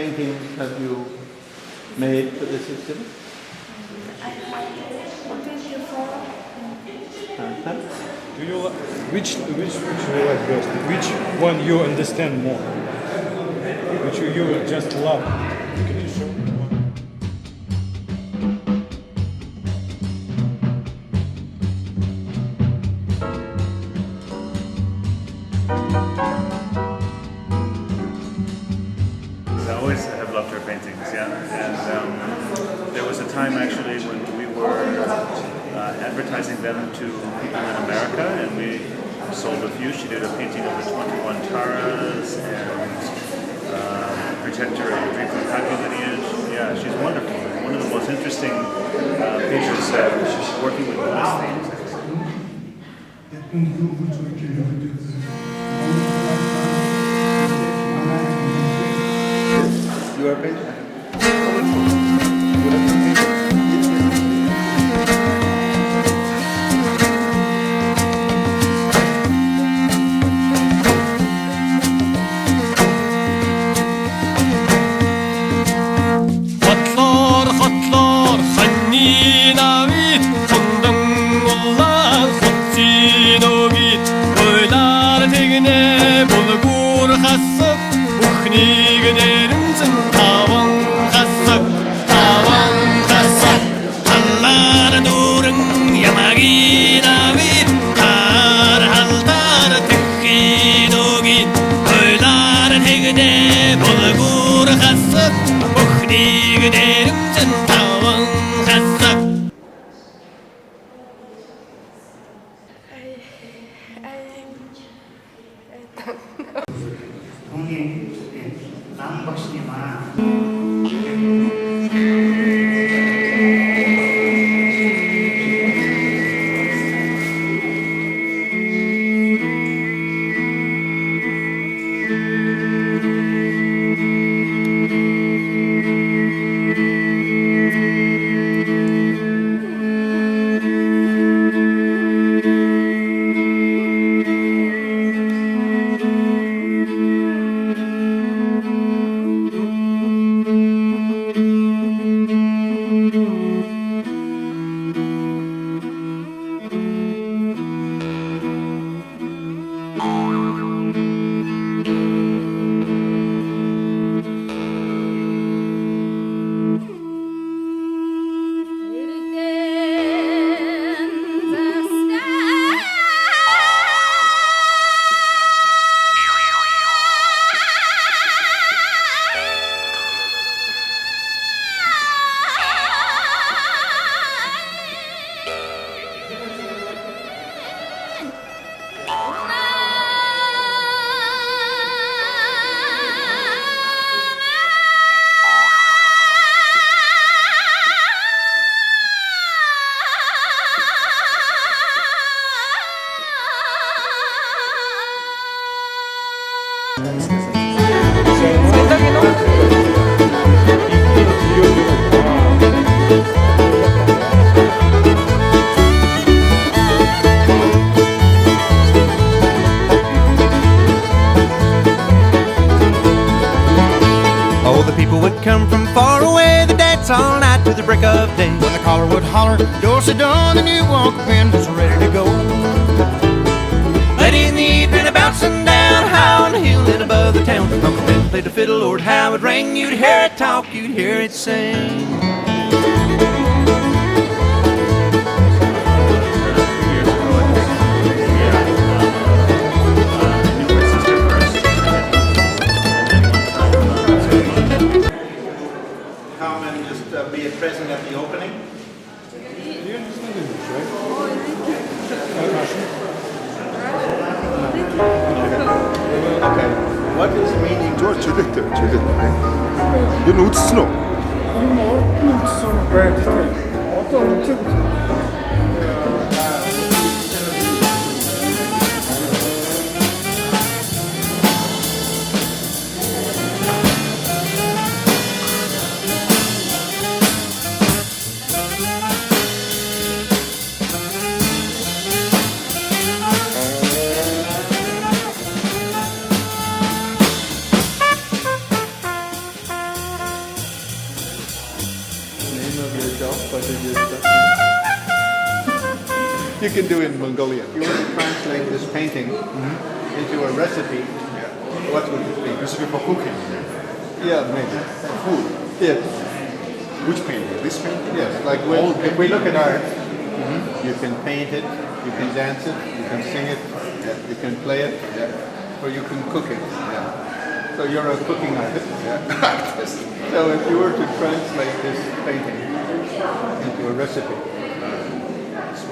paintings have you made for this exhibit? I have 24. Uh-huh. Do you which do you like best? Which one you understand more? Which you just love? Can you show me one? I always have loved her paintings, yeah. And there was a time actually when we were advertising them to people in America, and we sold a few. She did a painting of the 21 Taras and Protector of the Dream from Kagyu lineage. Yeah, she's wonderful. One of the most interesting painters working with Buddhist themes. You are a painter? Хотлоор ханнина вид хондан уллаа хотсино гит ойлар тэгнэ булгуур хасаг бүхнийг нэрмзэн таван хасаг халлаар дүүрэн ямагина вид тар халтар тэгхино гит ойлар тэгнэ булгуур хасаг бүхнийг нэрмзэн таван хасаг. 형님, 남박씨님아. Oh, the people would come from far away, the dance all night to the break of day. When the caller would holler, doors are done, the new walk in was ready to go. Late in the evening, about sundown, high on the hill and above the town, Uncle Ben played the fiddle, Lord, how it rang. You'd hear it talk, you'd hear it sing. Come and just be present at the opening. You understand English, right? Okay. What is the meaning? 저 즐겼대. 얘는 어디 쓰노? can do in Mongolian. If you were to translate this painting into a recipe, what would it be? Recipe for cooking. Yeah, maybe. Food. Yes. Which painting? This painting? Yes, like if we look at art, you can paint it, you can dance it, you can sing it, you can play it, or you can cook it. So you're a cooking artist. So if you were to translate this painting into a recipe,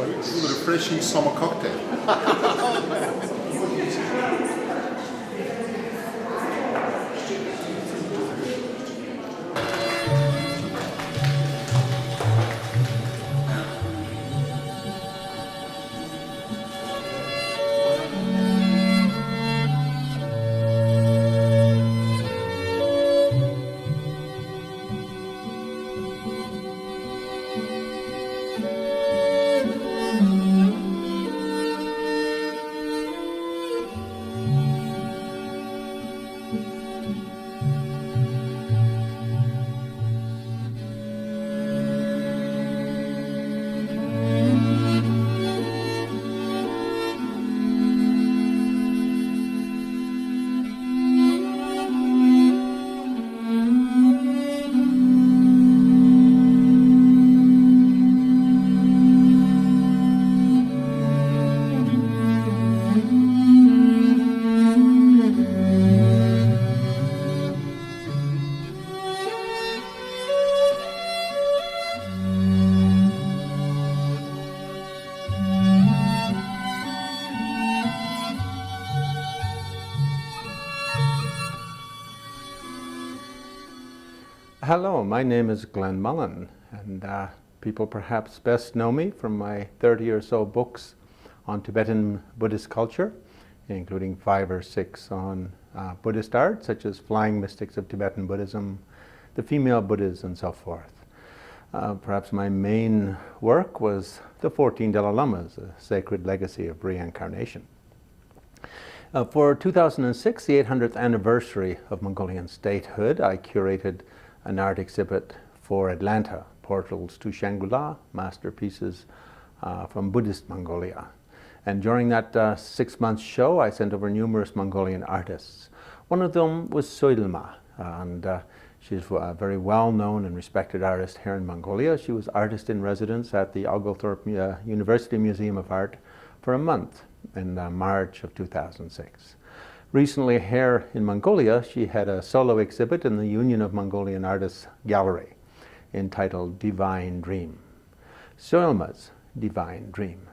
It's a refreshing summer cocktail. hello, my name is Glenn Mullen, and people perhaps best know me from my 30 or so books on Tibetan Buddhist culture, including 5 or 6 on Buddhist art, such as Flying Mystics of Tibetan Buddhism, The Female Buddhas, and so forth. Perhaps my main work was The 14 Dalai Lamas, A Sacred Legacy of Reincarnation. For 2006, the 800th anniversary of Mongolian statehood, I curated an art exhibit for Atlanta, Portals to Shangri-La, Masterpieces from Buddhist Mongolia. And during that 6-month show, I sent over numerous Mongolian artists. One of them was Soilma, and she's a very well-known and respected artist here in Mongolia. She was artist in residence at the Oglethorpe University Museum of Art for a month in March of 2006. Recently here in Mongolia, she had a solo exhibit in the Union of Mongolian Artists Gallery entitled Divine Dream. Soilma's Divine Dream.